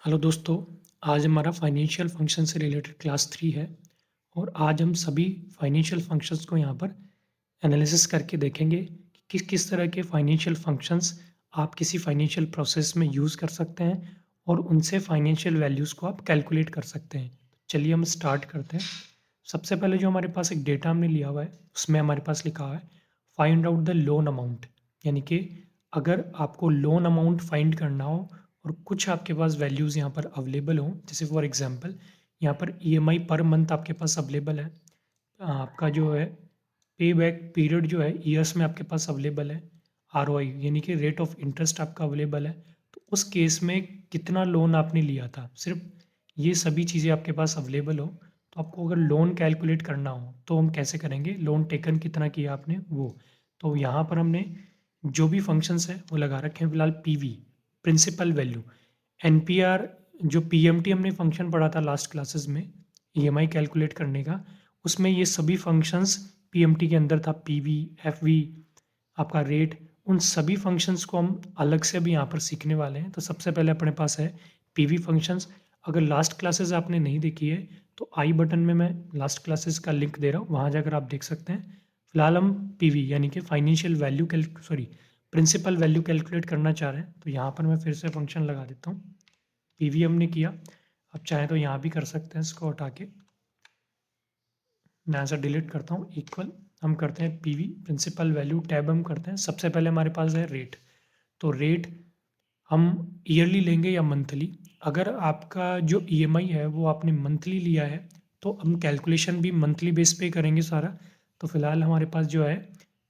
Hello दोस्तों, आज हमारा फाइनेंशियल फंक्शन से रिलेटेड क्लास 3 है और आज हम सभी फाइनेंशियल फंक्शंस को यहाँ पर एनालिसिस करके देखेंगे कि किस किस तरह के फाइनेंशियल फंक्शंस आप किसी फाइनेंशियल प्रोसेस में यूज़ कर सकते हैं और उनसे फाइनेंशियल वैल्यूज़ को आप कैलकुलेट कर सकते हैं। चलिए हम स्टार्ट करते हैं। सबसे पहले जो हमारे पास एक डेटा हमने लिया हुआ है, उसमें हमारे पास लिखा हुआ है find out the loan amount, यानी कि अगर आपको लोन अमाउंट फाइंड करना हो और कुछ आपके पास वैल्यूज़ यहाँ पर अवेलेबल हों, जैसे फॉर एग्जांपल यहाँ पर ईएमआई पर मंथ आपके पास अवेलेबल है। आपका जो है पे बैक पीरियड जो है ईयर्स में आपके पास अवेलेबल है। आरओआई यानी कि रेट ऑफ इंटरेस्ट आपका अवेलेबल है। तो उस केस में कितना लोन आपने लिया था, सिर्फ ये सभी चीज़ें आपके पास अवेलेबल हो, तो आपको अगर लोन कैलकुलेट करना हो तो हम कैसे करेंगे, लोन टेकन कितना किया आपने वो। तो यहाँ पर हमने जो भी फंक्शंस हैं वो लगा रखे हैं फिलहाल। पीवी प्रिंसिपल वैल्यू, एनपीआर जो पीएमटी हमने फंक्शन पढ़ा था लास्ट क्लासेस में ईएमआई कैलकुलेट करने का, उसमें ये सभी फंक्शंस पीएमटी के अंदर था। पीवी, एफवी, आपका रेट, उन सभी फंक्शंस को हम अलग से भी यहाँ पर सीखने वाले हैं। तो सबसे पहले अपने पास है पीवी फंक्शंस। अगर लास्ट क्लासेस आपने नहीं देखी है तो आई बटन में मैं लास्ट क्लासेस का लिंक दे रहा हूँ, वहाँ जाकर आप देख सकते हैं। फिलहाल हम पीवी यानी कि financial value principal value calculate करना चाह रहे हैं। तो यहाँ पर मैं फिर से फंक्शन लगा देता हूँ। पीवी हमने किया, अब चाहे तो यहाँ भी कर सकते हैं, इसको हटा के मैं ऐसा डिलीट करता हूँ। इक्वल हम करते हैं पीवी प्रिंसिपल वैल्यू टैब हम करते हैं। सबसे पहले हमारे पास है रेट। तो रेट हम ईयरली लेंगे या मंथली। अगर आपका जो ईएमआई है वो आपने मंथली लिया है तो हम कैलकुलेशन भी मंथली बेस पे करेंगे सारा। तो फिलहाल हमारे पास जो है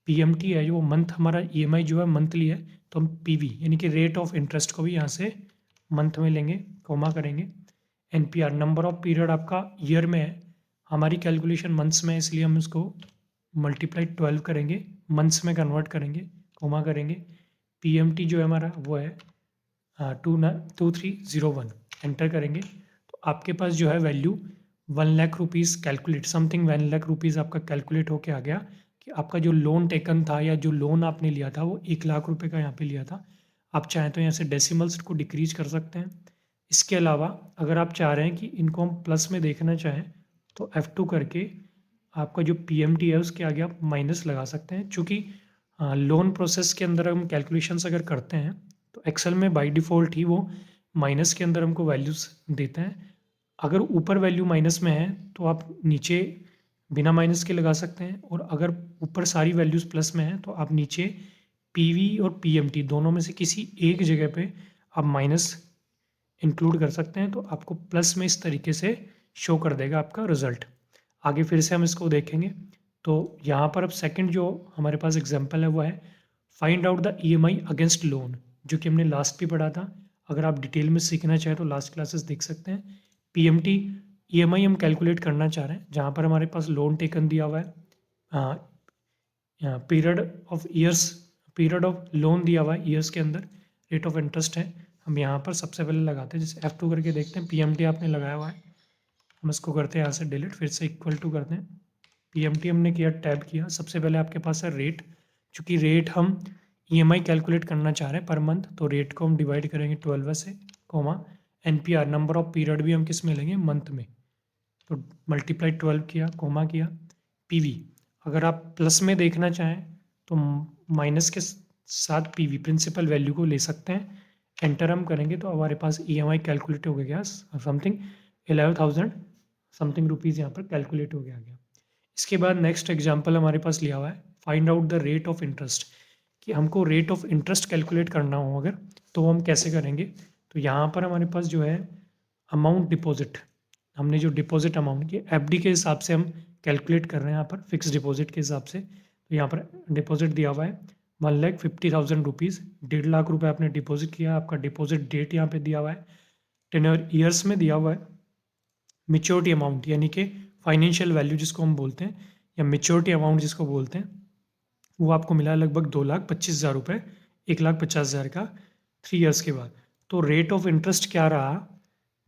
पीएमटी है, जो मंथ हमारा ईएमआई जो है मंथली है, तो हम पीवी यानी कि रेट ऑफ इंटरेस्ट को भी यहाँ से मंथ में लेंगे, कोमा करेंगे। एनपीआर नंबर ऑफ पीरियड आपका ईयर में है, हमारी कैलकुलेशन मंथ्स में है, इसलिए हम इसको मल्टीप्लाई 12 करेंगे, मंथ्स में कन्वर्ट करेंगे, कोमा करेंगे। पीएमटी जो है हमारा वो है 2301, एंटर करेंगे तो आपके पास जो है value 1,00,000 rupees calculate something 1,00,000 rupees आपका कैलकुलेट होके आ गया कि आपका जो लोन टेकन था या जो लोन आपने लिया था वो 1,00,000 रुपये का यहाँ पे लिया था। आप चाहें तो यहाँ से डेसिमल्स को डिक्रीज कर सकते हैं। इसके अलावा अगर आप चाह रहे हैं कि इनको हम प्लस में देखना चाहें तो F2 करके आपका जो पीएमटी है उसके आगे आप माइनस लगा सकते हैं। चूँकि लोन प्रोसेस के अंदर हम कैलकुलेशंस अगर करते हैं तो एक्सेल में बाय डिफ़ॉल्ट ही वो माइनस के अंदर हमको वैल्यूज़ देता है। अगर ऊपर वैल्यू माइनस में है तो आप नीचे बिना माइनस के लगा सकते हैं, और अगर ऊपर सारी वैल्यूज़ प्लस में हैं तो आप नीचे पीवी और पीएमटी दोनों में से किसी एक जगह पे आप माइनस इंक्लूड कर सकते हैं, तो आपको प्लस में इस तरीके से शो कर देगा आपका रिज़ल्ट। आगे फिर से हम इसको देखेंगे। तो यहाँ पर अब सेकंड जो हमारे पास एग्जांपल है वो है find out the EMI against loan, जो कि हमने लास्ट भी पढ़ा था। अगर आप डिटेल में सीखना चाहें तो लास्ट क्लासेस देख सकते हैं। पीएमटी ईएमआई हम कैलकुलेट करना चाह रहे हैं, जहाँ पर हमारे पास लोन टेकन दिया हुआ है, period of years, period of loan दिया हुआ है ईयर्स के अंदर, रेट ऑफ इंटरेस्ट है। हम यहाँ पर सबसे पहले लगाते हैं, जैसे F2 करके देखते हैं। पीएमटी आपने लगाया हुआ है, हम इसको करते हैं यहाँ से डिलीट, फिर से इक्वल टू करते हैं। पीएमटी हमने किया, टैब किया। सबसे पहले आपके पास है रेट। चूँकि रेट हम ईएमआई कैलकुलेट करना चाह रहे हैं पर मंथ, तो रेट को हम डिवाइड करेंगे 12 से, comma NPR number of period भी हम किस में लेंगे, मंथ में। तो मल्टीप्लाई 12 किया, कोमा किया। पीवी अगर आप प्लस में देखना चाहें तो माइनस के साथ पीवी प्रिंसिपल वैल्यू को ले सकते हैं। एंटर हम करेंगे तो हमारे पास ईएमआई कैलकुलेट हो गया समथिंग 11,000 समथिंग रुपीज़ यहाँ पर कैलकुलेट हो गया। इसके बाद नेक्स्ट एग्जांपल हमारे पास लिया हुआ है find out the rate of interest, कि हमको रेट ऑफ इंटरेस्ट कैलकुलेट करना हो अगर, तो हम कैसे करेंगे। तो यहाँ पर हमारे पास जो है अमाउंट डिपॉजिट, हमने जो डिपॉजिट अमाउंट की एफडी के हिसाब से हम कैलकुलेट कर रहे हैं यहाँ पर, फिक्स डिपॉजिट के हिसाब से। तो यहाँ पर डिपॉजिट दिया हुआ है 1,50,000 रुपीज़, 1,50,000 रुपये आपने डिपॉजिट किया। आपका डिपॉजिट डेट यहाँ पे दिया हुआ है, टेन्योर ईयर्स में दिया हुआ है। मैच्योरिटी अमाउंट यानी कि फाइनेंशियल वैल्यू जिसको हम बोलते हैं, या मैच्योरिटी अमाउंट जिसको बोलते हैं, वो आपको मिला लगभग 2,25,000 रुपये, 1,50,000 का 3 ईयर्स के बाद। तो रेट ऑफ इंटरेस्ट क्या रहा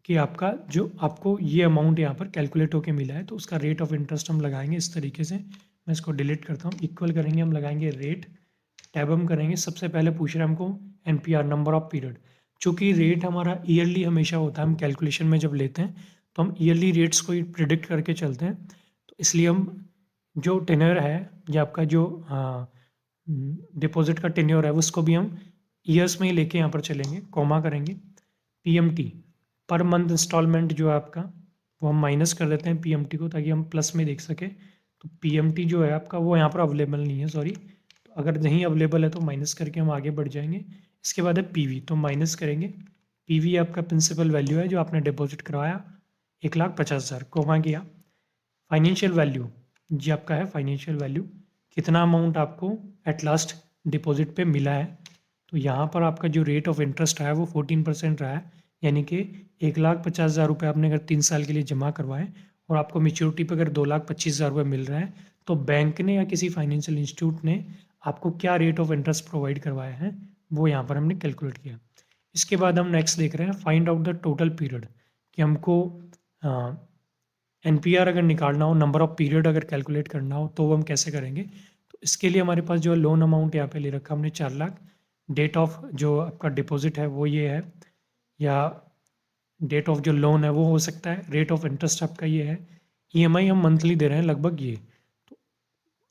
कि आपका जो आपको ये अमाउंट यहाँ पर कैलकुलेट होके मिला है, तो उसका रेट ऑफ इंटरेस्ट हम लगाएंगे इस तरीके से। मैं इसको डिलीट करता हूँ, इक्वल करेंगे, हम लगाएंगे रेट, टैब हम करेंगे। सबसे पहले पूछ रहे हैं हमको एनपीआर नंबर ऑफ पीरियड, चूँकि रेट हमारा ईयरली हमेशा होता है, हम कैलकुलेशन में जब लेते हैं तो हम ईयरली रेट्स को ही प्रिडिक्ट करके चलते हैं, तो इसलिए हम जो टेन्योर है या आपका जो डिपॉजिट का टेन्योर है उसको भी हम ईयर्स में ही लेके यहाँ पर चलेंगे, कॉमा करेंगे। पीएमटी पर मंथ इंस्टॉलमेंट जो है आपका, वो हम माइनस कर देते हैं पीएमटी को, ताकि हम प्लस में देख सकें। तो पीएमटी जो है आपका वो यहाँ पर अवेलेबल नहीं है, सॉरी। तो अगर नहीं अवेलेबल है तो माइनस करके हम आगे बढ़ जाएंगे। इसके बाद है पीवी, तो माइनस करेंगे। पीवी आपका प्रिंसिपल वैल्यू है जो आपने डिपॉजिट करवाया, 1,50,000, कॉमा किया। फाइनेंशियल वैल्यू जी आपका है फाइनेंशियल वैल्यू, कितना अमाउंट आपको एट लास्ट डिपॉजिट पे मिला है। तो यहाँ पर आपका जो रेट ऑफ इंटरेस्ट रहा है वो 14% रहा है, यानी कि 1,50,000 रुपये आपने अगर 3 साल के लिए जमा करवाए और आपको मेच्योरिटी पे अगर 2,25,000 रुपये मिल रहा है, तो बैंक ने या किसी फाइनेंशियल इंस्टीट्यूट ने आपको क्या रेट ऑफ इंटरेस्ट प्रोवाइड करवाया है वो यहाँ पर हमने कैलकुलेट किया। इसके बाद हम नेक्स्ट देख रहे हैं find out the total period, कि हमको एनपीआर अगर निकालना हो, नंबर ऑफ पीरियड अगर कैलकुलेट करना हो, तो वो हम कैसे करेंगे। तो इसके लिए हमारे पास जो है लोन अमाउंट यहाँ पे ले रखा हमने 4 लाख। डेट ऑफ जो आपका डिपॉजिट है वो ये है, या डेट ऑफ जो लोन है वो हो सकता है। रेट ऑफ इंटरेस्ट आपका ये है। ईएमआई हम मंथली दे रहे हैं लगभग ये। तो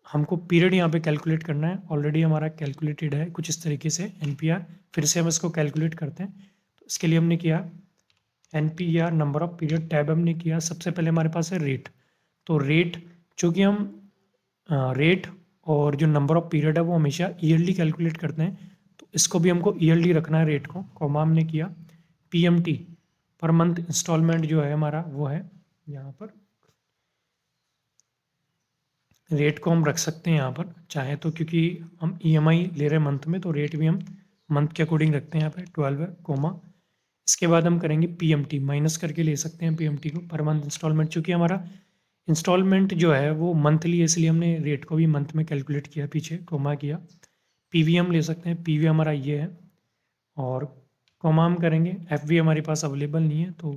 हमको पीरियड यहाँ पे कैलकुलेट करना है, ऑलरेडी हमारा कैलकुलेटेड है कुछ इस तरीके से एनपीआर। फिर से हम इसको कैलकुलेट करते हैं। तो इसके लिए हमने किया NPR number of period tab हमने किया। सबसे पहले हमारे पास है रेट, तो रेट चूँकि हम रेट और जो नंबर ऑफ पीरियड है वो हमेशा ईयरली कैलकुलेट करते हैं, तो इसको भी हमको ईयरली रखना है रेट को, कॉमा हमने किया। पीएमटी पर मंथ इंस्टॉलमेंट जो है हमारा वो है यहाँ पर, रेट को हम रख सकते हैं यहाँ पर चाहे तो, क्योंकि हम ईएमआई ले रहे हैं मंथ में, तो रेट भी हम मंथ के अकॉर्डिंग रखते हैं यहाँ पे 12 है, कोमा। इसके बाद हम करेंगे पीएमटी, माइनस करके ले सकते हैं पीएमटी को, पर मंथ इंस्टॉलमेंट। चूँकि हमारा इंस्टॉलमेंट जो है वो मंथली है, इसलिए हमने रेट को भी मंथ में कैलकुलेट किया, पीछे कोमा किया। पीवी हम ले सकते हैं, पीवी हमारा ये है, और कोमा हम करेंगे। एफवी हमारे पास अवेलेबल नहीं है, तो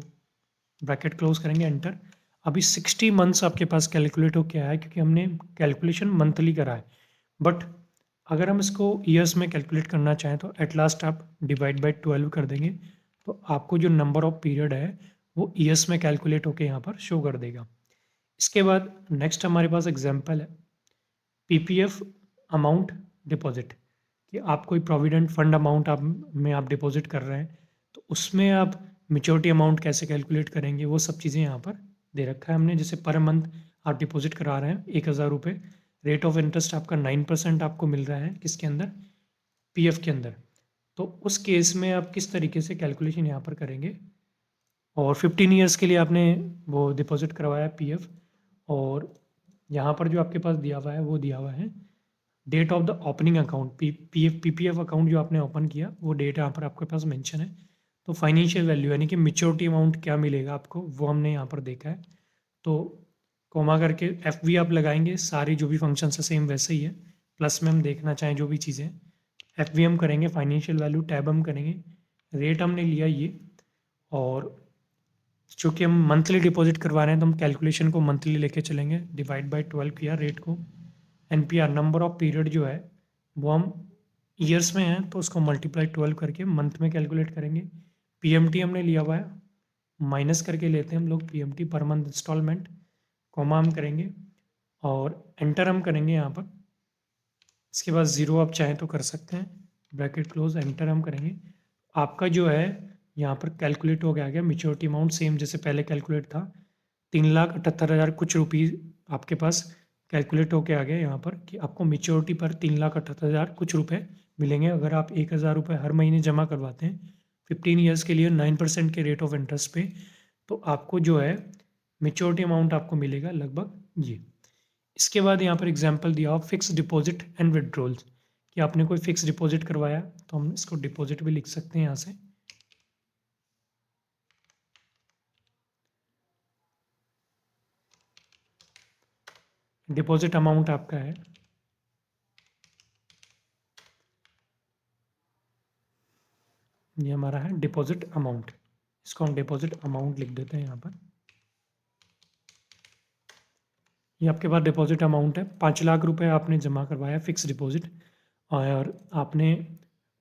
ब्रैकेट क्लोज करेंगे, एंटर। अभी 60 मंथ्स आपके पास कैलकुलेट हो क्या है, क्योंकि हमने कैलकुलेशन मंथली करा है। बट अगर हम इसको ईयर्स में कैलकुलेट करना चाहें तो एट लास्ट आप डिवाइड बाई 12 कर देंगे, तो आपको जो नंबर ऑफ पीरियड है वो ईयर्स में कैलकुलेट होकर यहाँ पर शो कर देगा। इसके बाद नेक्स्ट हमारे पास एग्जाम्पल है पीपीएफ अमाउंट डिपॉजिट, कि आप कोई प्रोविडेंट फंड अमाउंट आप डिपॉजिट कर रहे हैं, तो उसमें आप मेच्योरिटी अमाउंट कैसे कैलकुलेट करेंगे, वो सब चीज़ें यहाँ पर दे रखा है हमने। जैसे पर मंथ आप डिपॉजिट करा रहे हैं 1,000 रुपये, रेट ऑफ इंटरेस्ट आपका 9% आपको मिल रहा है किसके अंदर, पीएफ के अंदर। तो उस केस में आप किस तरीके से कैलकुलेशन यहाँ पर करेंगे। और 15 ईयर्स के लिए आपने वो डिपॉजिट करवाया पीएफ, और यहाँ पर जो आपके पास दिया हुआ है वो दिया हुआ है date of the opening account, PPF account जो आपने ओपन किया वो डेट यहाँ पर आपके पास मेंशन है। तो फाइनेंशियल वैल्यू यानी कि मेच्योरिटी अमाउंट क्या मिलेगा आपको वो हमने यहाँ पर देखा है। तो कोमा करके एफ वी आप लगाएंगे, सारी जो भी फंक्शन है सेम वैसे ही है, प्लस में हम देखना चाहें जो भी चीज़ें, एफ वी हम करेंगे, फाइनेंशियल वैल्यू टैब हम करेंगे, रेट हमने लिया ये। और चूँकि हम मंथली डिपॉजिट करवा रहे हैं तो हम कैलकुलेशन को मंथली लेके चलेंगे, डिवाइड बाई 12 किया रेट को। एनपीआर नंबर ऑफ पीरियड जो है वो हम ईयर्स में है, तो उसको मल्टीप्लाई 12 करके मंथ में कैलकुलेट करेंगे। पीएमटी हमने लिया हुआ है, माइनस करके लेते हैं हम लोग PMT per month instalment, comma हम करेंगे और एंटर हम करेंगे यहाँ पर। इसके बाद ज़ीरो आप चाहें तो कर सकते हैं, ब्रैकेट क्लोज, एंटर हम करेंगे। आपका जो है यहाँ पर कैलकुलेट हो गया मेच्योरिटी अमाउंट सेम जैसे पहले कैलकुलेट था, 3,78,000 कुछ रुपीज़ आपके पास कैलकुलेट होके आ गया यहाँ पर, कि आपको मेच्योरिटी पर 3,78,000 कुछ रुपए मिलेंगे अगर आप 1,000 रुपये हर महीने जमा करवाते हैं 15 ईयर्स के लिए 9% के रेट ऑफ इंटरेस्ट पे। तो आपको जो है मेच्योरिटी अमाउंट आपको मिलेगा लगभग ये। इसके बाद यहाँ पर एग्जाम्पल दिया हो फिक्स डिपॉजिट एंड विड्रॉल्स, कि आपने कोई फिक्स डिपॉजिट करवाया तो हम इसको डिपॉजिट भी लिख सकते हैं यहाँ से। डिपॉजिट अमाउंट आपका है, ये हमारा है डिपॉजिट अमाउंट, इसको हम डिपॉजिट अमाउंट लिख देते हैं यहाँ पर। ये आपके पास डिपॉजिट अमाउंट है, 5 लाख रुपए आपने जमा करवाया फिक्स डिपॉजिट, और आपने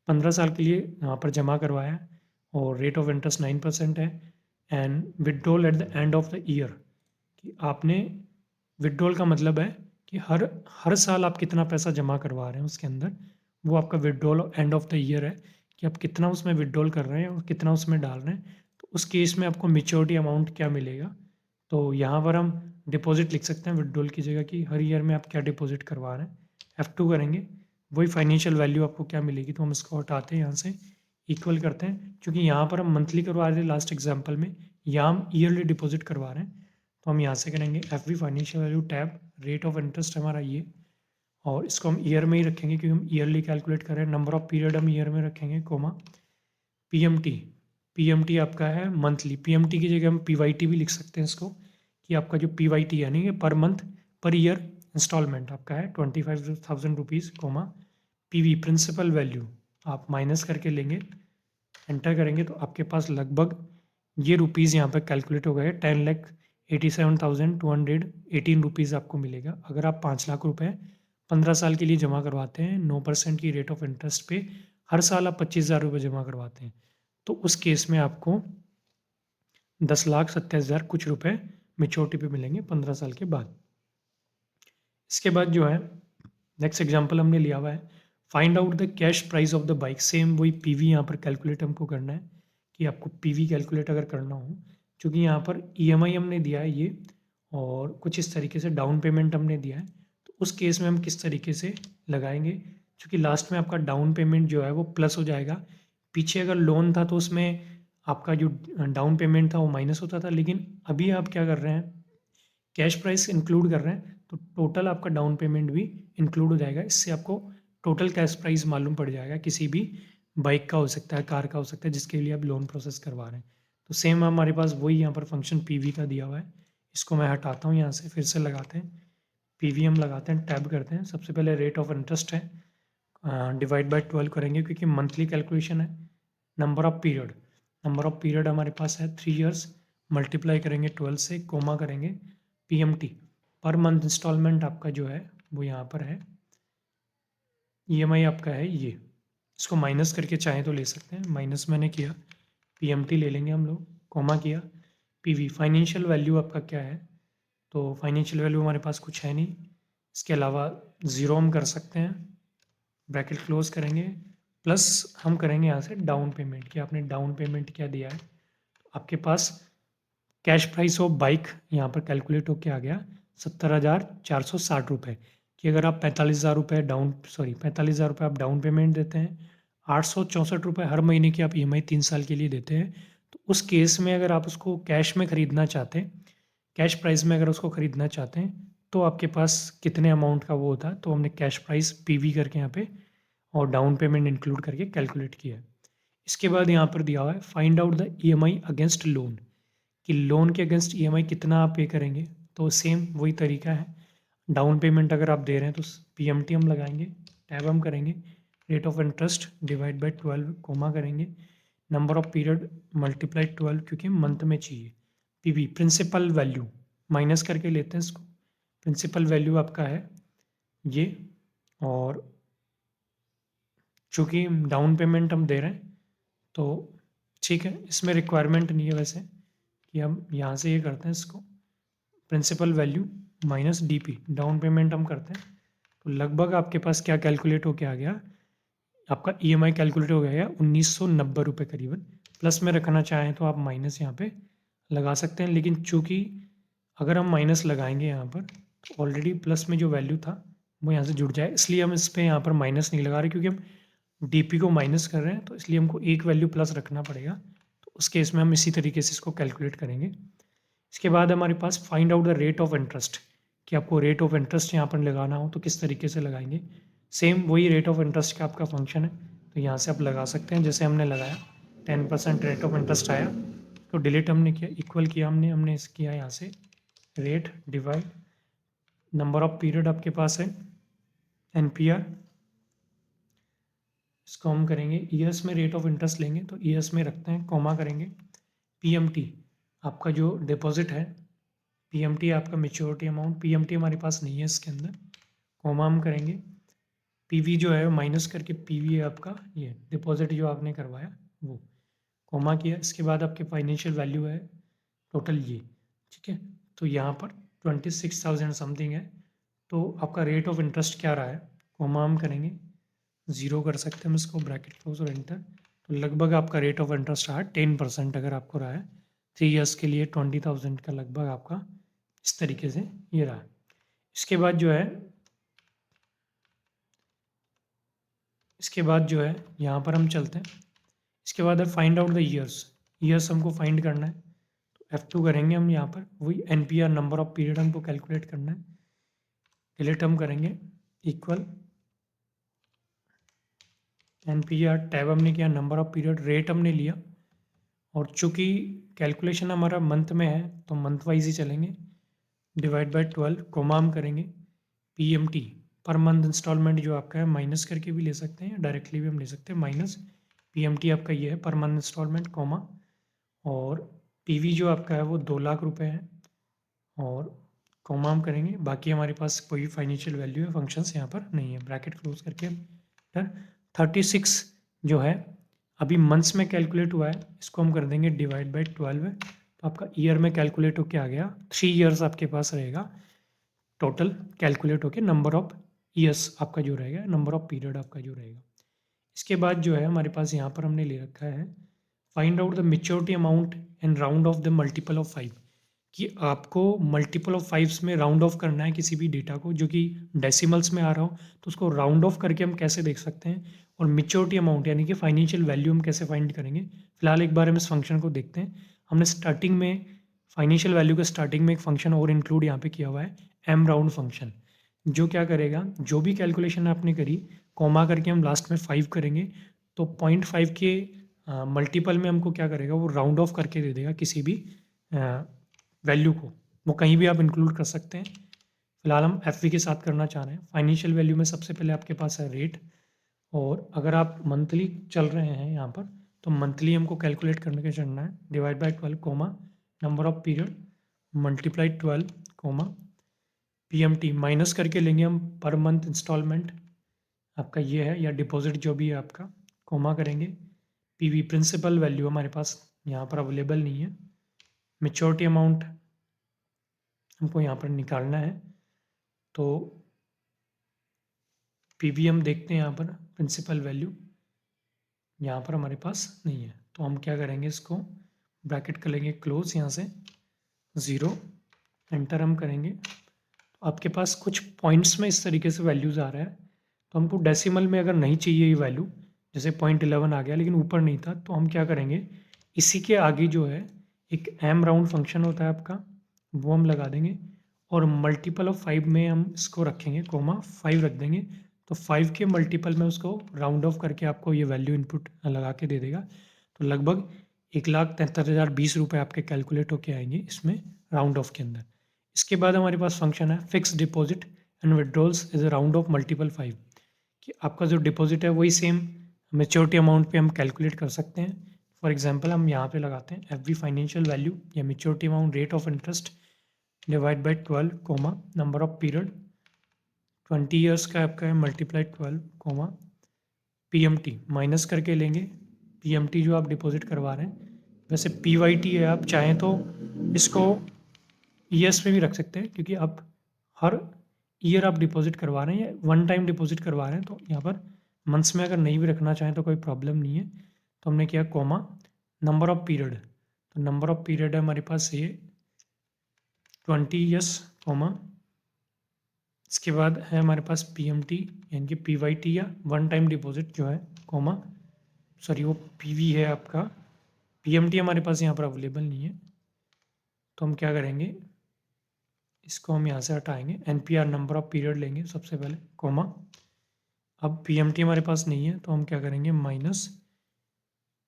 15 साल के लिए यहाँ पर जमा करवाया। और रेट ऑफ इंटरेस्ट 9% है। And withdrawal at the end of the year, कि आपने विड्रॉल का मतलब है कि हर साल आप कितना पैसा जमा करवा रहे हैं उसके अंदर, वो आपका withdrawal end of the year है कि आप कितना उसमें विड्रॉल कर रहे हैं और कितना उसमें डाल रहे हैं। तो उस केस में आपको मैच्योरिटी अमाउंट क्या मिलेगा, तो यहाँ पर हम डिपॉजिट लिख सकते हैं विड्रॉल की जगह कि हर ईयर में आप क्या डिपॉजिट करवा रहे हैं। F2 करेंगे, वही फाइनेंशियल वैल्यू आपको क्या मिलेगी, तो हम इसको हटाते हैं यहाँ से, इक्वल करते हैं, क्योंकि यहाँ पर हम मंथली करवा रहे थे लास्ट एग्जाम्पल में, यहाँ हम ईयरली डिपॉजिट करवा रहे हैं। तो हम यहाँ से करेंगे FV financial value tab, rate of interest हमारा ये, और इसको हम ईयर में ही रखेंगे क्योंकि हम ईयरली कैलकुलेट कर रहे हैं। नंबर ऑफ पीरियड हम ईयर में रखेंगे, कोमा PMT, PMT आपका है मंथली, PMT की जगह हम PYT भी लिख सकते हैं इसको, कि आपका जो PYT यानी कि per month per year instalment आपका है 25,000 rupees, comma PV principal value आप माइनस करके लेंगे, एंटर करेंगे तो आपके पास लगभग ये रुपीज़ यहाँ पर कैलकुलेट हो गए 10,87,218 रुपीज़ आपको मिलेगा। अगर आप 5 लाख रुपए 15 साल के लिए जमा करवाते हैं 9% की रेट ऑफ इंटरेस्ट पे, हर साल आप 25,000 रुपये जमा करवाते हैं, तो उस केस में आपको 10,27,000 कुछ रुपए मेच्योरिटी पे मिलेंगे 15 साल के बाद। इसके बाद जो है नेक्स्ट एग्जांपल हमने लिया हुआ है, find out the cash price of the bike. Same वही पीवी यहाँ पर कैलकुलेट हमको करना है, कि आपको पीवी कैलकुलेट अगर करना हो, क्योंकि यहाँ पर ईएमआई हमने दिया है ये, और कुछ इस तरीके से डाउन पेमेंट हमने दिया है, तो उस केस में हम किस तरीके से लगाएंगे, क्योंकि लास्ट में आपका डाउन पेमेंट जो है वो प्लस हो जाएगा। पीछे अगर लोन था तो उसमें आपका जो डाउन पेमेंट था वो माइनस होता था, लेकिन अभी आप क्या कर रहे हैं, कैश प्राइस इंक्लूड कर रहे हैं, तो टोटल आपका डाउन पेमेंट भी इंक्लूड हो जाएगा। इससे आपको टोटल कैश प्राइस मालूम पड़ जाएगा, किसी भी बाइक का हो सकता है, कार का हो सकता है, जिसके लिए आप लोन प्रोसेस करवा रहे हैं। तो सेम हमारे पास वही यहाँ पर फंक्शन पीवी का दिया हुआ है, इसको मैं हटाता हूँ यहाँ से, फिर से लगाते हैं पीवी, हम लगाते हैं, टैब करते हैं। सबसे पहले रेट ऑफ इंटरेस्ट है, डिवाइड बाय 12 करेंगे क्योंकि मंथली कैलकुलेशन है। Number of period, number of period हमारे पास है 3 ईयर्स, मल्टीप्लाई करेंगे 12 से, कोमा करेंगे PMT, पर मंथ इंस्टॉलमेंट आपका जो है वो यहाँ पर है, EMI आपका है ये, इसको माइनस करके चाहें तो ले सकते हैं, माइनस मैंने किया, PMT ले लेंगे हम लोग, कोमा किया, PV फाइनेंशियल वैल्यू आपका क्या है, तो फाइनेंशियल वैल्यू हमारे पास कुछ है नहीं, इसके अलावा ज़ीरो हम कर सकते हैं, ब्रैकेट क्लोज करेंगे, प्लस हम करेंगे यहाँ से डाउन पेमेंट, कि आपने डाउन पेमेंट क्या दिया है, आपके पास कैश प्राइस ऑफ बाइक यहाँ पर कैलकुलेट होके आ गया 70,460 रुपये, कि अगर आप 45,000 रुपये 45,000 रुपये आप डाउन पेमेंट देते हैं, 864 रुपये हर महीने की आप EMI 3 साल के लिए देते हैं, तो उस केस में अगर आप उसको कैश में ख़रीदना चाहते हैं, कैश प्राइस में अगर उसको ख़रीदना चाहते हैं, तो आपके पास कितने अमाउंट का वो होता है, तो हमने कैश प्राइस PV करके यहाँ पे और डाउन पेमेंट इंक्लूड करके कैलकुलेट किया है। इसके बाद यहाँ पर दिया हुआ है find out the EMI against loan, कि लोन के अगेंस्ट EMI कितना आप पे करेंगे, तो सेम वही तरीका है। डाउन पेमेंट अगर आप दे रहे हैं तो PMT हम लगाएंगे, टैब हम करेंगे, rate of interest divide by 12, comma करेंगे, नंबर ऑफ पीरियड मल्टीप्लाई 12 क्योंकि मंथ में चाहिए, PV प्रिंसिपल वैल्यू माइनस करके लेते हैं इसको, प्रिंसिपल वैल्यू आपका है ये, और चूँकि डाउन पेमेंट हम दे रहे हैं तो ठीक है, इसमें रिक्वायरमेंट नहीं है वैसे कि हम यहाँ से ये करते हैं, इसको principal value minus DP down payment हम करते हैं, तो लगभग आपके पास क्या कैलकुलेट होके आ गया, आपका EMI कैलकुलेट हो गया 1,990 रुपये करीबन। प्लस में रखना चाहें तो आप माइनस यहाँ पे लगा सकते हैं, लेकिन चूँकि अगर हम माइनस लगाएंगे यहाँ पर तो ऑलरेडी प्लस में जो वैल्यू था वो यहाँ से जुड़ जाए, इसलिए हम इस पर यहाँ पर माइनस नहीं लगा रहे, क्योंकि हम DP को माइनस कर रहे हैं, तो इसलिए हमको एक वैल्यू प्लस रखना पड़ेगा। तो उस केस में हम इसी तरीके से इसको कैलकुलेट करेंगे। इसके बाद हमारे पास find out the rate of interest, कि आपको रेट ऑफ इंटरेस्ट यहाँ पर लगाना हो तो किस तरीके से लगाएंगे। सेम वही रेट ऑफ इंटरेस्ट का आपका फंक्शन है, तो यहाँ से आप लगा सकते हैं जैसे हमने लगाया, 10% रेट ऑफ इंटरेस्ट आया, तो डिलीट हमने किया, इक्वल किया हमने इस किया यहाँ से, rate divide number of period आपके पास है NPR, इसको हम करेंगे ईयर्स में, रेट ऑफ इंटरेस्ट लेंगे तो ईयर्स में रखते हैं, कॉमा करेंगे, PMT आपका जो डिपॉजिट है, PMT आपका मेच्योरिटी अमाउंट, PMT हमारे पास नहीं है इसके अंदर, कॉमा हम करेंगे, PV जो है माइनस करके PV है आपका ये डिपॉजिट जो आपने करवाया वो, कोमा किया, इसके बाद आपके फाइनेंशियल वैल्यू है टोटल ये, ठीक है। तो यहाँ पर 26,000 समथिंग है। तो आपका रेट ऑफ इंटरेस्ट क्या रहा है, कोमा हम करेंगे 0 कर सकते हैं हम इसको, ब्रैकेट क्लोज और एंटर। तो लगभग आपका रेट ऑफ इंटरेस्ट रहा है 10% अगर आपको रहा है 3 ईयर्स के लिए 20,000 का लगभग आपका इस तरीके से ये रहा। इसके बाद जो है यहाँ पर हम चलते हैं। इसके बाद फाइंड आउट द ईयर्स हमको फाइंड करना है। तो F2 करेंगे हम, यहाँ पर वही NPR नंबर ऑफ पीरियड हमको कैलकुलेट करना है। डिलीट हम करेंगे इक्वल NPR टैब हमने किया, नंबर ऑफ पीरियड, रेट हमने लिया, और चूंकि कैलकुलेशन हमारा मंथ में है तो मंथ वाइज ही चलेंगे। डिवाइड बाय 12 कोमा हम करेंगे PMT पर मंथ इंस्टॉलमेंट जो आपका है, माइनस करके भी ले सकते हैं, डायरेक्टली भी हम ले सकते हैं, माइनस PMT आपका ये है पर मंथ इंस्टॉलमेंट, कोमा, और PV जो आपका है वो 2 लाख रुपए है, और कोमा हम करेंगे। बाकी हमारे पास कोई फाइनेंशियल वैल्यू है, फंक्शंस यहाँ पर नहीं है, ब्रैकेट क्लोज करके। 36 जो है अभी मंथ्स में कैलकुलेट हुआ है, इसको हम कर देंगे डिवाइड बाय 12 है, तो आपका ईयर में कैलकुलेट होके आ गया। 3 ईयर्स आपके पास रहेगा टोटल कैलकुलेट होके, नंबर ऑफ ईयर्स आपका जो रहेगा, नंबर ऑफ पीरियड आपका जो रहेगा। इसके बाद जो है हमारे पास यहाँ पर हमने ले रखा है find out the maturity amount and round of the multiple of 5, कि आपको मल्टीपल ऑफ 5 में राउंड ऑफ करना है किसी भी डेटा को जो कि डेसिमल्स में आ रहा हो, तो उसको राउंड ऑफ करके हम कैसे देख सकते हैं, और मेच्योरिटी अमाउंट यानी कि फाइनेंशियल वैल्यू हम कैसे फाइंड करेंगे। फिलहाल एक बार हम इस फंक्शन को देखते हैं। हमने स्टार्टिंग में फाइनेंशियल वैल्यू के स्टार्टिंग में एक फंक्शन और इंक्लूड यहाँ पे किया हुआ है, एम राउंड फंक्शन, जो क्या करेगा, जो भी कैलकुलेशन आपने करी कॉमा करके हम लास्ट में 5 करेंगे, तो 0.5 के मल्टीपल में हमको क्या करेगा, वो राउंड ऑफ करके दे देगा किसी भी वैल्यू को, वो कहीं भी आप इंक्लूड कर सकते हैं। फिलहाल हम FV के साथ करना चाह रहे हैं। फाइनेंशियल वैल्यू में सबसे पहले आपके पास है रेट, और अगर आप मंथली चल रहे हैं यहाँ पर तो मंथली हमको कैलकुलेट करने के चलना है, divide by 12 comma number of period multiply 12 comma PMT minus करके लेंगे हम पर मंथ इंस्टॉलमेंट आपका ये है, या डिपॉजिट जो भी है आपका, कोमा करेंगे PV प्रिंसिपल वैल्यू हमारे पास यहाँ पर अवेलेबल नहीं है, मेच्योरिटी अमाउंट हमको यहाँ पर निकालना है, तो PV हम देखते हैं यहाँ पर प्रिंसिपल वैल्यू यहाँ पर हमारे पास नहीं है, तो हम क्या करेंगे, इसको ब्रैकेट कर लेंगे क्लोज, यहाँ से 0 एंटर हम करेंगे। तो आपके पास कुछ पॉइंट्स में इस तरीके से वैल्यूज़ आ रहा है, तो हमको डेसिमल में अगर नहीं चाहिए ये वैल्यू, जैसे 0.11 आ गया लेकिन ऊपर नहीं था, तो हम क्या करेंगे, इसी के आगे जो है एक एम राउंड फंक्शन होता है आपका, वो हम लगा देंगे, और मल्टीपल ऑफ 5 में हम इसको रखेंगे, कोमा 5 रख देंगे, तो 5 के मल्टीपल में उसको राउंड ऑफ करके आपको ये वैल्यू इनपुट लगा के दे देगा। तो लगभग 1,73,020 रुपये आपके कैलकुलेट होके आएंगे इसमें राउंड ऑफ के अंदर। इसके बाद हमारे पास फंक्शन है fix deposit and withdrawals is a round of multiple 5, कि आपका जो डिपॉजिट है वही सेम मेच्योरिटी अमाउंट पे हम कैलकुलेट कर सकते हैं। फॉर एग्जांपल हम यहाँ पे लगाते हैं FV फाइनेंशियल वैल्यू या maturity amount rate of interest divide by 12 comma number of period 20 years का आपका है मल्टीप्लाई 12 कोमा PMT माइनस करके लेंगे, PMT जो आप डिपॉजिट करवा रहे हैं, वैसे PYT है, आप चाहें तो इसको ईयर्स में भी रख सकते हैं, क्योंकि आप हर ईयर आप डिपॉजिट करवा रहे हैं या वन टाइम डिपॉजिट करवा रहे हैं, तो यहाँ पर मंथ्स में अगर नहीं भी रखना चाहें तो कोई प्रॉब्लम नहीं है। तो हमने किया कोमा नंबर ऑफ पीरियड, तो नंबर ऑफ पीरियड है हमारे पास ये 20 ईयर्स कोमा, इसके बाद है हमारे पास PMT यानी कि PYT या वन टाइम डिपॉजिट जो है कोमा, सॉरी वो PV है आपका, PMT हमारे पास यहाँ पर अवेलेबल नहीं है, तो हम क्या करेंगे, इसको हम यहाँ से हटाएंगे, NPR नंबर ऑफ पीरियड लेंगे सबसे पहले कोमा, अब PMT हमारे पास नहीं है तो हम क्या करेंगे माइनस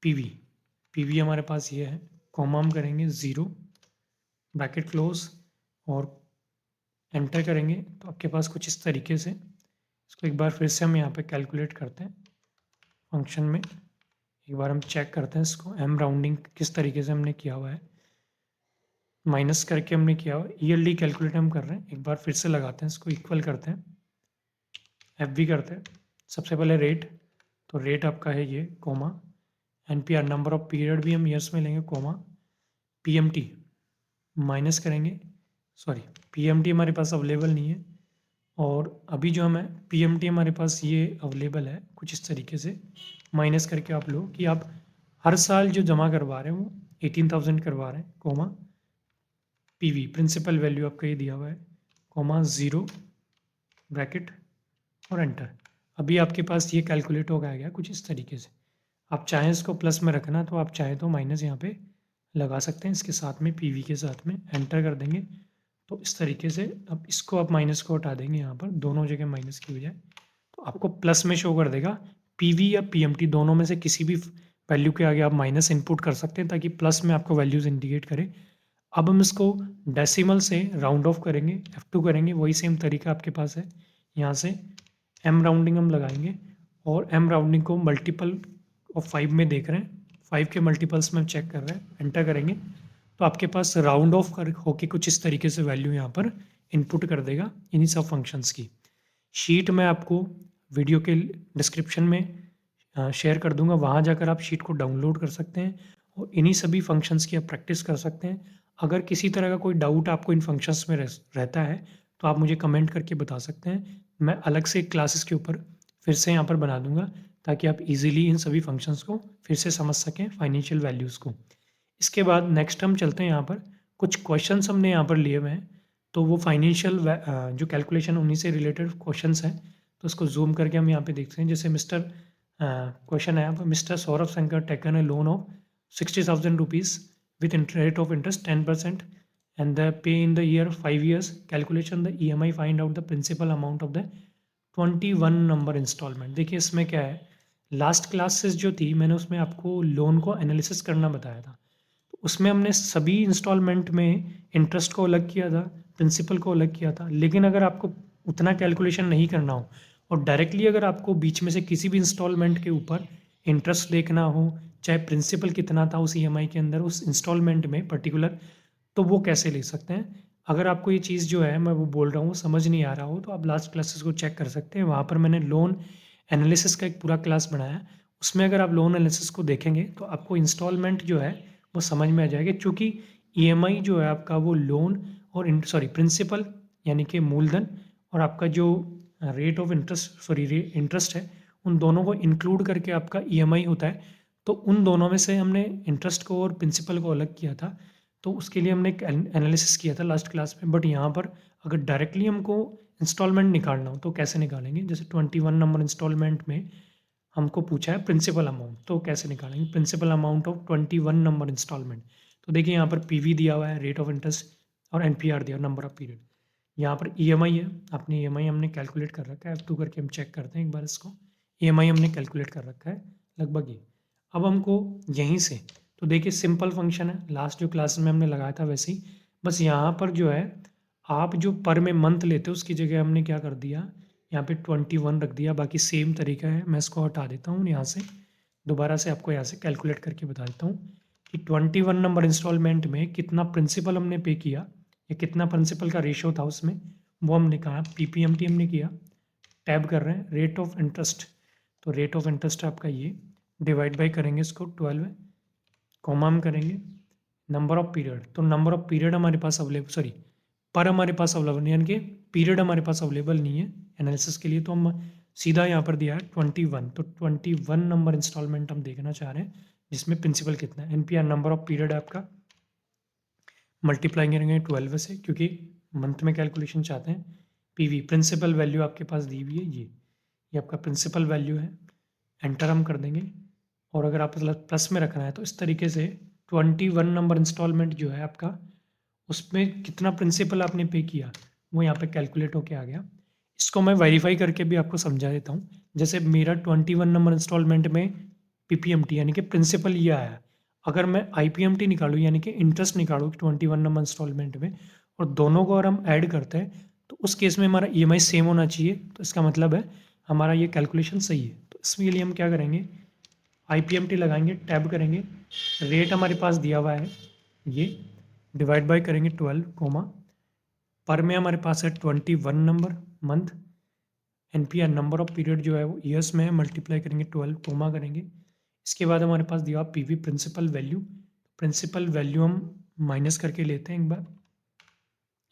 PV हमारे पास ये है, कोमा हम करेंगे 0 ब्रैकेट क्लोज और एंटर करेंगे, तो आपके पास कुछ इस तरीके से, इसको एक बार फिर से हम यहाँ पे कैलकुलेट करते हैं फंक्शन में, एक बार हम चेक करते हैं इसको, एम राउंडिंग किस तरीके से हमने किया हुआ है, माइनस करके हमने किया हुआ, ईयरली कैलकुलेट हम कर रहे हैं, एक बार फिर से लगाते हैं इसको, इक्वल करते हैं, FV करते हैं, सबसे पहले रेट, तो रेट आपका है ये comma NPR number of period भी हम ईयर्स में लेंगे, कोमा PMT माइनस करेंगे, सॉरी PMT हमारे पास अवेलेबल नहीं है, और अभी जो हमें PMT हमारे पास ये अवेलेबल है कुछ इस तरीके से माइनस करके आप लो कि आप हर साल जो जमा करवा रहे हैं वो 18,000 करवा रहे हैं, कोमा PV प्रिंसिपल वैल्यू आपका ये दिया हुआ है, कोमा 0 ब्रैकेट और एंटर। अभी आपके पास ये कैलकुलेट हो गया कुछ इस तरीके से। आप चाहें इसको प्लस में रखना तो आप चाहें तो माइनस यहाँ पे लगा सकते हैं इसके साथ में, PV के साथ में एंटर कर देंगे तो इस तरीके से। अब इसको आप माइनस को हटा देंगे यहाँ पर, दोनों जगह माइनस की बजाय, तो आपको प्लस में शो कर देगा। PV या PMT दोनों में से किसी भी वैल्यू के आगे आप माइनस इनपुट कर सकते हैं ताकि प्लस में आपको वैल्यूज़ इंडिकेट करे। अब हम इसको डेसिमल से राउंड ऑफ करेंगे, F2 करेंगे, वही सेम तरीका आपके पास है। यहाँ से M राउंडिंग हम लगाएंगे और M राउंडिंग को मल्टीपल ऑफ 5 में देख रहे हैं, 5 के मल्टीपल्स में चेक कर रहे हैं, एंटर करेंगे तो आपके पास राउंड ऑफ कर होके कुछ इस तरीके से वैल्यू यहाँ पर इनपुट कर देगा इन्हीं सब फंक्शंस की। शीट मैं आपको वीडियो के डिस्क्रिप्शन में शेयर कर दूंगा, वहाँ जाकर आप शीट को डाउनलोड कर सकते हैं और इन्हीं सभी फंक्शंस की आप प्रैक्टिस कर सकते हैं। अगर किसी तरह का कोई डाउट आपको इन फंक्शंस में रहता है तो आप मुझे कमेंट करके बता सकते हैं, मैं अलग से क्लासेस के ऊपर फिर से यहाँ पर बना दूंगा ताकि आप इजीली इन सभी फंक्शंस को फिर से समझ सकें, फाइनेंशियल वैल्यूज़ को। इसके बाद नेक्स्ट हम चलते हैं यहाँ पर, कुछ क्वेश्चंस हमने यहाँ पर लिए हुए हैं तो वो फाइनेंशियल जो कैलकुलेशन उन्हीं से रिलेटेड क्वेश्चंस हैं, तो उसको जूम करके हम यहाँ पे देखते हैं। जैसे क्वेश्चन है यहाँ पर, mister Saurabh Shankar taken a loan of 60,000 rupees with rate of interest 10% and the pay in the year 5 years, calculation the EMI, find out the principal amount of the 21 number instalment. देखिए इसमें क्या है, लास्ट क्लासेस जो थी मैंने उसमें आपको loan को एनालिसिस करना बताया था, तो उसमें हमने सभी इंस्टॉलमेंट में इंटरेस्ट को अलग किया था, प्रिंसिपल को अलग किया था। लेकिन अगर आपको उतना कैलकुलेशन नहीं करना हो और डायरेक्टली अगर आपको बीच में से किसी भी इंस्टॉलमेंट के ऊपर इंटरेस्ट देखना हो, चाहे प्रिंसिपल कितना था उस EMI के अंदर उस इंस्टॉलमेंट में पर्टिकुलर, तो वो कैसे ले सकते हैं। अगर आपको ये चीज़ जो है मैं वो बोल रहा हूँ समझ नहीं आ रहा हो तो आप लास्ट क्लासेस को चेक कर सकते हैं, वहाँ पर मैंने लोन एनालिसिस का एक पूरा क्लास बनाया है। उसमें अगर आप लोन एनालिसिस को देखेंगे तो आपको इंस्टॉलमेंट जो है वो समझ में आ जाएगा, क्योंकि EMI जो है आपका वो लोन और प्रिंसिपल यानी कि मूलधन और आपका जो रेट ऑफ इंटरेस्ट इंटरेस्ट है, उन दोनों को इंक्लूड करके आपका EMI होता है। तो उन दोनों में से हमने इंटरेस्ट को और प्रिंसिपल को अलग किया था, तो उसके लिए हमने एक एनालिसिस किया था लास्ट क्लास में। बट यहाँ पर अगर डायरेक्टली हमको इंस्टॉलमेंट निकालना हो तो कैसे निकालेंगे, जैसे 21 नंबर इंस्टॉलमेंट में हमको पूछा है प्रिंसिपल अमाउंट, तो कैसे निकालेंगे principal amount of 21 number instalment. तो देखिए यहाँ पर PV दिया हुआ है, रेट ऑफ इंटरेस्ट, और NPR दिया नंबर ऑफ पीरियड। यहाँ पर EMI है, अपनी EMI हमने कैलकुलेट कर रखा है, F2 करके हम चेक करते हैं एक बार इसको। EMI हमने कैलकुलेट कर रखा है लगभग ये। अब हमको यहीं से, तो देखिए सिंपल फंक्शन है, लास्ट जो क्लास में हमने लगाया था वैसे ही, बस यहाँ पर जो है आप जो पर में मंथ लेते हो उसकी जगह हमने क्या कर दिया, यहाँ पे 21 रख दिया। बाकी सेम तरीका है, मैं इसको हटा देता हूँ यहाँ से, दोबारा से आपको यहाँ से कैलकुलेट करके बता देता हूँ कि 21 नंबर इंस्टॉलमेंट में कितना प्रिंसिपल हमने पे किया या कितना प्रिंसिपल का रेशियो था उसमें, वो हमने कहा PPMT हमने किया। टैब कर रहे हैं रेट ऑफ इंटरेस्ट, तो रेट ऑफ इंटरेस्ट आपका ये, डिवाइड बाई करेंगे इसको 12, कॉमा हम करेंगे नंबर ऑफ पीरियड, तो नंबर ऑफ पीरियड हमारे पास अवेलेबल, पर हमारे पास अवेलेबल नहीं, यानी कि पीरियड हमारे पास अवेलेबल नहीं है एनालिसिस के लिए, तो हम सीधा यहाँ पर दिया है 21, तो 21 नंबर इंस्टॉलमेंट हम देखना चाह रहे हैं जिसमें प्रिंसिपल कितना है। NPR नंबर ऑफ पीरियड आपका मल्टीप्लाई करेंगे 12 से, क्योंकि मंथ में कैलकुलेशन चाहते हैं। PV प्रिंसिपल वैल्यू आपके पास दी हुई है, ये आपका प्रिंसिपल वैल्यू है, एंटर हम कर देंगे। और अगर आप प्लस में रखना है तो इस तरीके से 21 नंबर इंस्टॉलमेंट जो है आपका, उसमें कितना प्रिंसिपल आपने पे किया वो यहाँ पे कैलकुलेट होके आ गया। इसको मैं वेरीफाई करके भी आपको समझा देता हूँ। जैसे मेरा 21 नंबर इंस्टॉलमेंट में PPMT यानी कि प्रिंसिपल ये आया, अगर मैं IPMT निकालूँ यानी कि इंटरेस्ट निकालूँ 21 नंबर इंस्टॉलमेंट में, और दोनों को अगर हम ऐड करते हैं तो उस केस में हमारा EMI सेम होना चाहिए, तो इसका मतलब है हमारा ये कैलकुलेशन सही है। तो इसके लिए हम क्या करेंगे, IPMT लगाएंगे, टैब करेंगे, रेट हमारे पास दिया हुआ है ये, डिवाइड बाय करेंगे 12, कोमा पर में हमारे पास है 21 number month, NPR number of period जो है वो ईयर्स में है, मल्टीप्लाई करेंगे 12, कोमा करेंगे, इसके बाद हमारे पास दिया PV principal value. Principal value हम माइनस करके लेते हैं, एक बार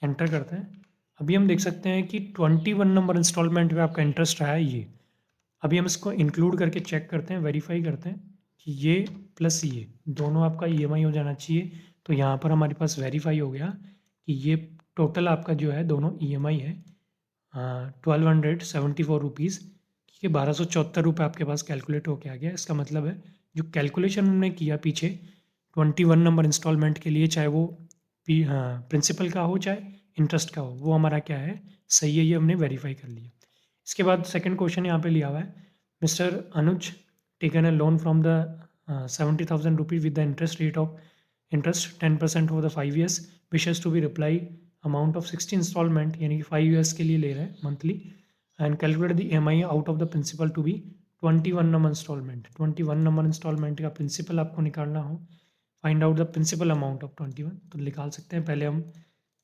एंटर करते हैं। अभी हम देख सकते हैं कि 21 नंबर इंस्टॉलमेंट पे आपका इंटरेस्ट आया है ये। अभी हम इसको इंक्लूड करके चेक करते हैं, वेरीफाई करते हैं कि ये प्लस ये दोनों आपका ईएमआई हो जाना चाहिए। तो यहाँ पर हमारे पास वेरीफाई हो गया कि ये टोटल आपका जो है दोनों ईएमआई है 1274 रुपीज़, ठीक है। 1274 आपके पास कैलकुलेट होके आ गया। इसका मतलब है जो कैलकुलेशन हमने किया पीछे 21 नंबर इंस्टॉलमेंट के लिए, चाहे वो प्रिंसिपल का हो चाहे इंटरेस्ट का हो, वो हमारा क्या है, सही है, ये हमने वेरीफाई कर लिया। इसके बाद सेकंड क्वेश्चन यहाँ पे लिया हुआ है, mister Anuj taken a loan from the 70,000 rupees with the interest rate of interest 10% for the 5 years, wishes to be reply amount of 60 instalment, यानी कि 5 ईयर्स के लिए ले रहे हैं monthly, and calculate the EMI out of the principal to be 21 number instalment. 21 number instalment का principal आपको निकालना हो, find out the principal amount of 21। तो निकाल सकते हैं पहले हम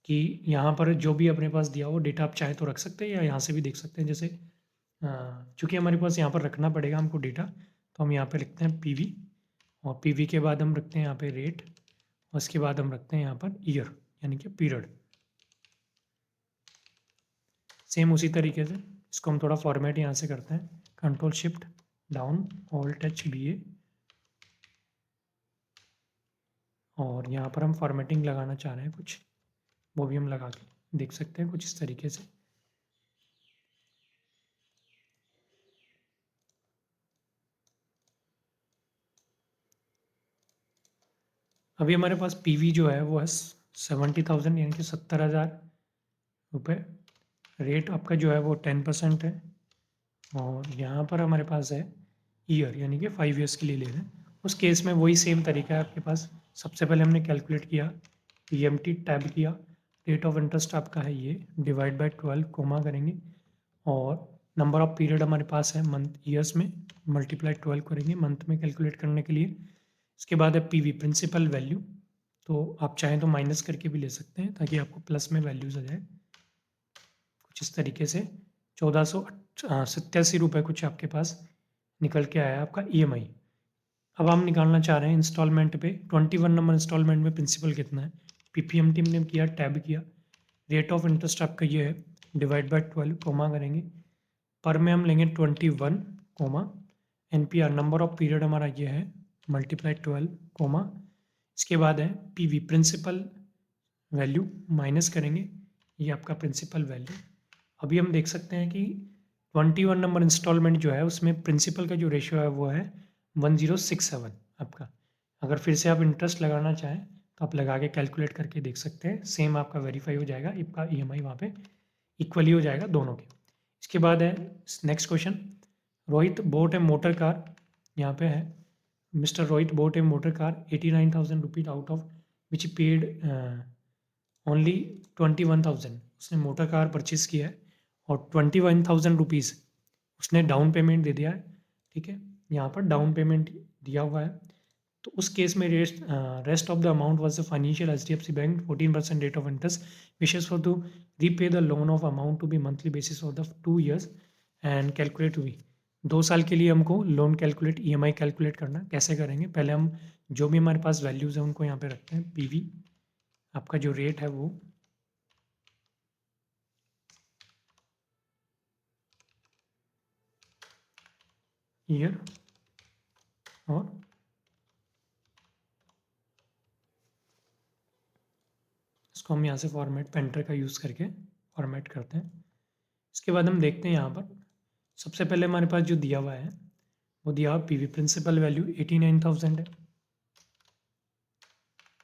कि यहाँ पर जो भी अपने पास दिया हो डेटा आप चाहे तो रख सकते हैं या यहाँ से भी देख सकते हैं। जैसे चूँकि हमारे पास यहाँ पर रखना पड़ेगा हमको डेटा, तो हम यहाँ पे लिखते हैं पीवी, और पीवी के बाद हम रखते हैं यहाँ पे रेट, और उसके बाद हम रखते हैं यहाँ पर ईयर यानी कि पीरियड। सेम उसी तरीके से इसको हम थोड़ा फॉर्मेट यहाँ से करते हैं, control shift down alt h b a, और यहाँ पर हम फॉर्मेटिंग लगाना चाह रहे हैं कुछ, वो भी हम लगा के देख सकते हैं कुछ इस तरीके से। अभी हमारे पास पीवी जो है वो है 70,000 यानी कि 70,000 रुपये। रेट आपका जो है वो 10% है, और यहाँ पर हमारे पास है ईयर यानी कि 5 ईयर्स के लिए ले रहे हैं। उस केस में वही सेम तरीका है आपके पास। सबसे पहले हमने कैलकुलेट किया, EMT टैब किया, रेट ऑफ इंटरेस्ट आपका है ये, डिवाइड बाय 12 कोमा करेंगे, और नंबर ऑफ पीरियड हमारे पास है मंथ ईयर्स में, मल्टीप्लाई 12 करेंगे मंथ में कैलकुलेट करने के लिए। इसके बाद है पीवी प्रिंसिपल वैल्यू, तो आप चाहें तो माइनस करके भी ले सकते हैं ताकि आपको प्लस में वैल्यूज आ जाए। कुछ इस तरीके से 1487 रुपये कुछ आपके पास निकल के आया आपका EMI। अब हम निकालना चाह रहे हैं इंस्टॉलमेंट पे 21 नंबर इंस्टॉलमेंट में प्रिंसिपल कितना है। PPMT ने किया, टैब किया, रेट ऑफ इंटरेस्ट आपका ये है, डिवाइड बाय 12 कोमा करेंगे, पर में हम लेंगे 21 comma, NPR number of period हमारा ये है, मल्टीप्लाई 12 कोमा, इसके बाद है पीवी प्रिंसिपल वैल्यू माइनस करेंगे, ये आपका प्रिंसिपल वैल्यू। अभी हम देख सकते हैं कि 21 नंबर इंस्टॉलमेंट जो है उसमें प्रिंसिपल का जो रेशियो है वो है 1067 आपका। अगर फिर से आप इंटरेस्ट लगाना चाहें तो आप लगा के कैलकुलेट करके देख सकते हैं, सेम आपका वेरीफाई हो जाएगा, आपका EMI वहाँ पे इक्वली हो जाएगा दोनों के। इसके बाद है नेक्स्ट क्वेश्चन, रोहित बोट ए मोटर कार, यहाँ पे है mister Rohit boat A motor car 89,000 rupees out of which paid only 21,000। उसने मोटर कार परचेज़ किया है और 21,000 रुपीज़ उसने डाउन पेमेंट दे दिया है, ठीक है, यहाँ पर डाउन पेमेंट दिया हुआ है। तो उस केस में rest of the amount was the financial HDFC bank 14% rate of interest, wishes for to repay the loan of amount to be monthly basis for the 2 years and calculate हुई 2 साल के लिए हमको लोन कैलकुलेट EMI कैलकुलेट करना। कैसे करेंगे, पहले हम जो भी हमारे पास वैल्यूज़ हैं उनको यहाँ पे रखते हैं। PV आपका जो रेट है वो ईयर, और इसको हम यहाँ से फॉर्मेट पेंटर का यूज़ करके फॉर्मेट करते हैं। इसके बाद हम देखते हैं यहाँ पर सबसे पहले हमारे पास जो दिया हुआ है वो दिया हुआ पीवी प्रिंसिपल वैल्यू 89,000 है।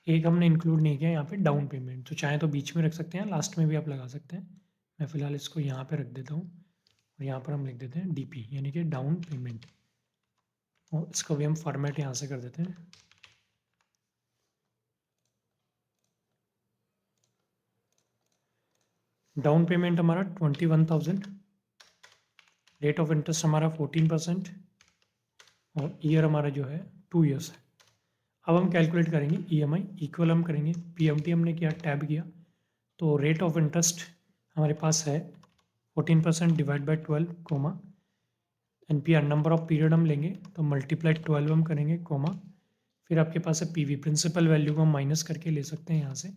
एक हमने इंक्लूड नहीं किया यहाँ पे डाउन पेमेंट, तो चाहे तो बीच में रख सकते हैं, लास्ट में भी आप लगा सकते हैं। मैं फ़िलहाल इसको यहाँ पे रख देता हूँ, और यहाँ पर हम लिख देते हैं DP यानी कि डाउन पेमेंट, और इसको भी हम फॉर्मेट यहाँ से कर देते हैं। डाउन पेमेंट हमारा 21,000, रेट ऑफ इंटरेस्ट हमारा 14%, और ईयर हमारा जो है 2 ईयर्स है। अब हम कैलकुलेट करेंगे EMI, इक्वल हम करेंगे PMT हमने किया, टैब किया, तो रेट ऑफ इंटरेस्ट हमारे पास है 14% divide by 12 comma, NPR number of period हम लेंगे तो मल्टीप्लाई 12 हम करेंगे कोमा, फिर आपके पास है PV प्रिंसिपल वैल्यू को हम माइनस करके ले सकते हैं यहाँ से,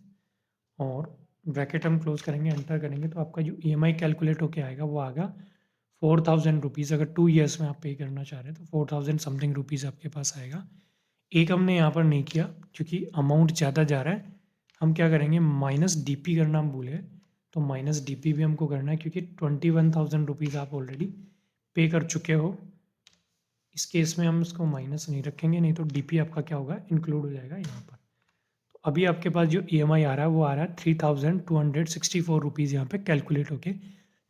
और ब्रैकेट हम क्लोज करेंगे, एंटर करेंगे तो आपका जो EMI कैलकुलेट होके आएगा वो आएगा 4000 रुपीज़। अगर 2 ईयर्स में आप पे करना चाह रहे हैं तो 4000 समथिंग रुपीज़ आपके पास आएगा। एक हमने यहाँ पर नहीं किया क्योंकि अमाउंट ज़्यादा जा रहा है, हम क्या करेंगे माइनस DP करना हम भूले, तो माइनस DP भी हमको करना है क्योंकि 21,000 रुपीज़ आप ऑलरेडी पे कर चुके हो। इस केस में हम इसको माइनस नहीं रखेंगे, नहीं तो DP आपका क्या होगा इंक्लूड हो जाएगा यहाँ पर। तो अभी आपके पास जो EMI आ रहा है वो आ रहा है 3,264 रुपीज़ यहाँ पे कैलकुलेट होके,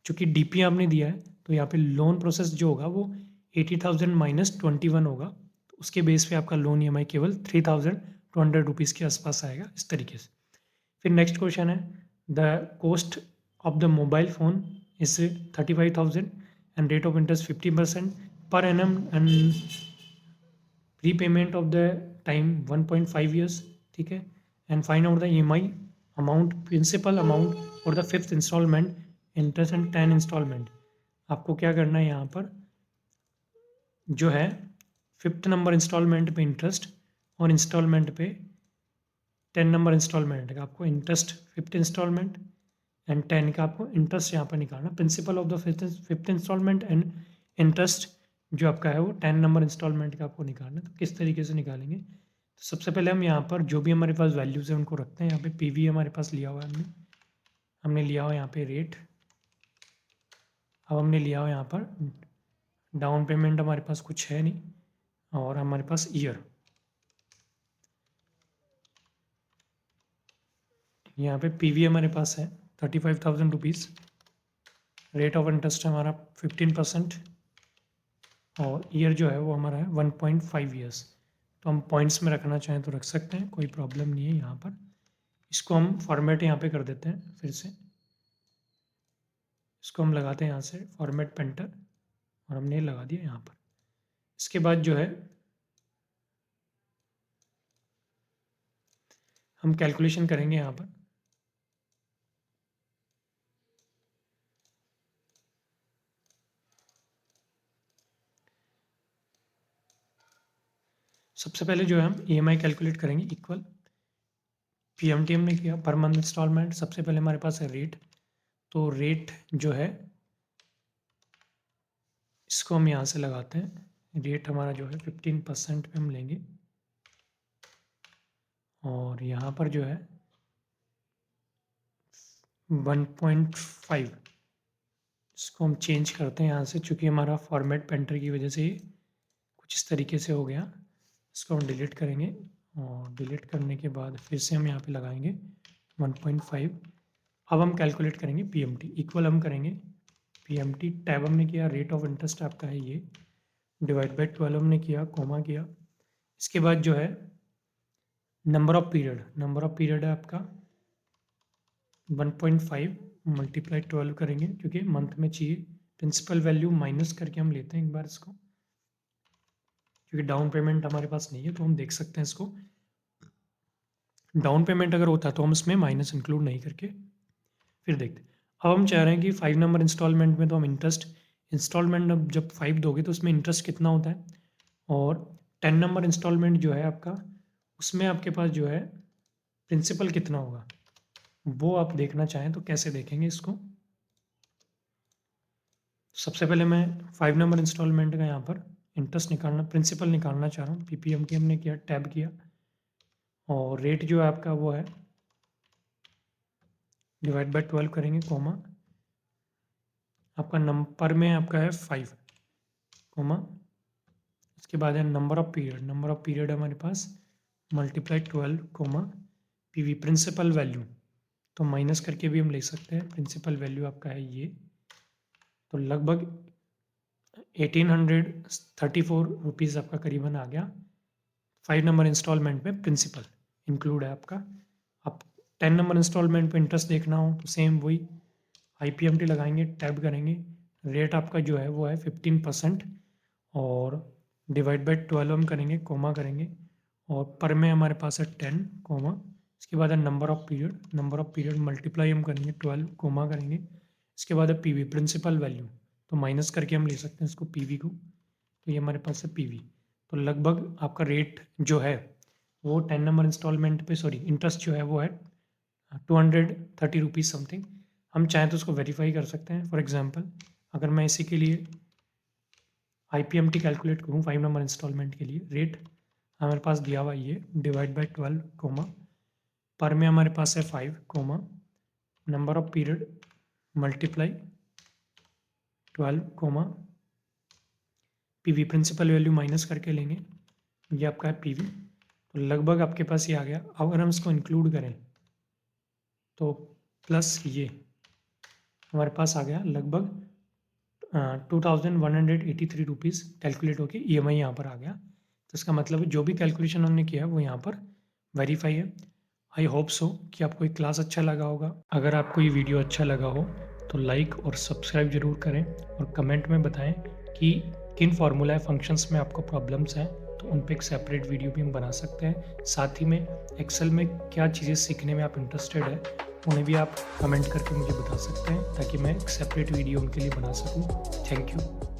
चूँकि DP आपने दिया है तो यहाँ पे लोन प्रोसेस जो होगा वो 80,000 माइनस 21 होगा, तो उसके बेस पे आपका लोन EMI केवल 3,200 रुपीज़ के आसपास आएगा इस तरीके से। फिर नेक्स्ट क्वेश्चन है the cost of the mobile phone is 35,000 and rate of interest 50% per annum and repayment of the time 1.5 years, ठीक है, and find out the EMI amount, principal amount और the 5th instalment, interest and 10 instalment. आपको क्या करना है यहाँ पर जो है 5th नंबर इंस्टॉलमेंट पे इंटरेस्ट और इंस्टॉलमेंट पे 10 नंबर इंस्टॉलमेंट का आपको इंटरेस्ट 5th इंस्टॉलमेंट एंड 10 का आपको इंटरेस्ट यहाँ पर निकालना, principal of the 5th instalment and interest जो आपका है वो 10 नंबर इंस्टॉलमेंट का आपको निकालना है। तो किस तरीके से निकालेंगे, तो सबसे पहले हम यहाँ पर जो भी हमारे पास वैल्यूज़ है उनको रखते हैं। यहाँ पे PV हमारे पास लिया हुआ है, हमने लिया हुआ यहाँ पे रेट, अब हमने लिया हुआ यहाँ पर डाउन पेमेंट हमारे पास कुछ है नहीं, और हमारे पास ईयर, यहाँ पे PV हमारे पास है 35,000 रुपीज़, रेट ऑफ इंटरेस्ट हमारा 15% और ईयर जो है वो हमारा है 1.5 ईयर्स। तो हम पॉइंट्स में रखना चाहें तो रख सकते हैं, कोई प्रॉब्लम नहीं है यहाँ पर। इसको हम फॉर्मेट यहाँ पे कर देते हैं, फिर से इसको हम लगाते हैं यहाँ से फॉर्मेट पेंटर, और हमने लगा दिया यहाँ पर। इसके बाद जो है हम कैलकुलेशन करेंगे यहाँ पर। सबसे पहले जो है हम EMI कैलकुलेट करेंगे इक्वल PMT हमने किया पर मंथ इंस्टॉलमेंट। सबसे पहले हमारे पास है रेट, तो रेट जो है इसको हम यहाँ से लगाते हैं, रेट हमारा जो है 15% पे हम लेंगे, और यहाँ पर जो है 1.5 इसको हम चेंज करते हैं यहाँ से, चूँकि हमारा फॉर्मेट पेंटर की वजह से कुछ इस तरीके से हो गया। इसको हम डिलीट करेंगे, और डिलीट करने के बाद फिर से हम यहाँ पे लगाएंगे 1.5। अब हम कैलकुलेट करेंगे PMT, इक्वल हम करेंगे PMT, टैब हमने किया, रेट ऑफ इंटरेस्ट आपका है ये, डिवाइड बाई 12 हमने किया, कोमा किया। इसके बाद जो है नंबर ऑफ पीरियड है आपका 1.5 मल्टीप्लाई 12 करेंगे, क्योंकि मंथ में चाहिए। प्रिंसिपल वैल्यू माइनस करके हम लेते हैं एक बार इसको, क्योंकि डाउन पेमेंट हमारे पास नहीं है तो हम देख सकते हैं इसको। डाउन पेमेंट अगर होता तो हम इसमें माइनस इंक्लूड नहीं करके फिर देखते। अब हम चाह रहे हैं कि 5 नंबर इंस्टॉलमेंट में तो हम इंस्टॉलमेंट अब जब 5 दोगे तो उसमें इंटरेस्ट कितना होता है, और 10 नंबर इंस्टॉलमेंट जो है आपका उसमें आपके पास जो है प्रिंसिपल कितना होगा वो आप देखना चाहें तो कैसे देखेंगे इसको। सबसे पहले मैं 5 नंबर इंस्टॉलमेंट का यहाँ पर इंटरेस्ट निकालना, प्रिंसिपल निकालना चाह रहा हूँ। PPMT हमने किया, टैब किया, और रेट जो है आपका वो है डिवाइड बाय 12 करेंगे, कोमा आपका नंबर में आपका है 5, कोमा उसके बाद है नंबर ऑफ पीरियड हमारे पास multiply 12, comma PV principal value, तो माइनस करके भी हम ले सकते हैं। प्रिंसिपल वैल्यू आपका है ये, तो लगभग 1834 रुपीज़ आपका करीबन आ गया। 5 नंबर इंस्टॉलमेंट में प्रिंसिपल इंक्लूड है आपका। अब 10 नंबर इंस्टॉलमेंट पे इंटरेस्ट देखना हो तो सेम वही IPMT लगाएंगे, टैब करेंगे, रेट आपका जो है वो है 15%, और डिवाइड बाई 12 हम करेंगे, कोमा करेंगे, और पर में हमारे पास है 10, कोमा इसके बाद है नंबर ऑफ पीरियड मल्टीप्लाई हम करेंगे 12, कोमा करेंगे, इसके बाद है PV प्रिंसिपल वैल्यू, तो माइनस करके हम ले सकते हैं इसको PV को, तो ये हमारे पास है पीवी। तो लगभग आपका रेट जो है वो 10 नंबर इंस्टॉलमेंट पे इंटरेस्ट जो है वो है 230 रुपीज़ समथिंग। हम चाहें तो उसको वेरीफाई कर सकते हैं। फॉर एग्जांपल अगर मैं इसी के लिए IPMT कैलकुलेट करूँ 5 नंबर इंस्टॉलमेंट के लिए, रेट हमारे पास दिया हुआ ये डिवाइड बाय 12 कोमा पर में हमारे पास है 5 comma number of period multiply 12 comma PV principal value minus करके लेंगे, ये आपका है पीवी। तो लगभग आपके पास ये आ गया। अगर हम इसको इंक्लूड करें तो प्लस ये हमारे पास आ गया लगभग 2183 रुपीज़ कैलकुलेट होके EMI यहाँ पर आ गया। तो इसका मतलब है जो भी कैलकुलेशन हमने किया है वो यहाँ पर वेरीफाई है। आई होप सो कि आपको ये क्लास अच्छा लगा होगा। अगर आपको ये वीडियो अच्छा लगा हो तो लाइक और सब्सक्राइब ज़रूर करें और कमेंट में बताएं कि किन फार्मूला फंक्शंस में आपको प्रॉब्लम्स हैं, तो उन पे एक सेपरेट वीडियो भी हम बना सकते हैं। साथ ही में एक्सेल में क्या चीज़ें सीखने में आप इंटरेस्टेड है उन्हें भी आप कमेंट करके मुझे बता सकते हैं ताकि मैं एक सेपरेट वीडियो उनके लिए बना सकूं। Thank you.